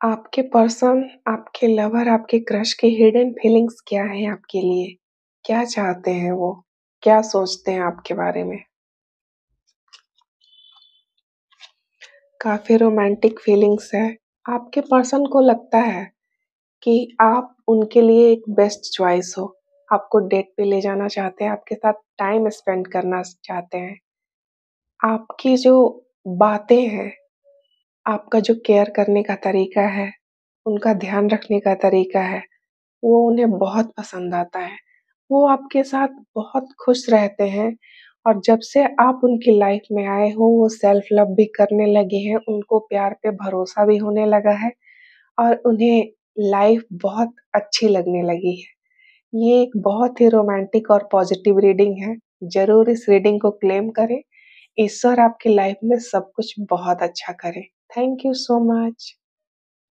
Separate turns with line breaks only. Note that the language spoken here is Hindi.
आपके पर्सन, आपके लवर, आपके क्रश की हिडन फीलिंग्स क्या हैं आपके लिए? क्या चाहते हैं वो? क्या सोचते हैं आपके बारे में? काफ़ी रोमांटिक फीलिंग्स है। आपके पर्सन को लगता है कि आप उनके लिए एक बेस्ट चॉइस हो। आपको डेट पे ले जाना चाहते हैं, आपके साथ टाइम स्पेंड करना चाहते हैं। आपकी जो बातें हैं, आपका जो केयर करने का तरीका है, उनका ध्यान रखने का तरीका है, वो उन्हें बहुत पसंद आता है। वो आपके साथ बहुत खुश रहते हैं और जब से आप उनकी लाइफ में आए हो, वो सेल्फ लव भी करने लगे हैं, उनको प्यार पे भरोसा भी होने लगा है और उन्हें लाइफ बहुत अच्छी लगने लगी है। ये एक बहुत ही रोमांटिक और पॉजिटिव रीडिंग है। ज़रूर इस रीडिंग को क्लेम करें। ईश्वर आपकी लाइफ में सब कुछ बहुत अच्छा करे। Thank you so much.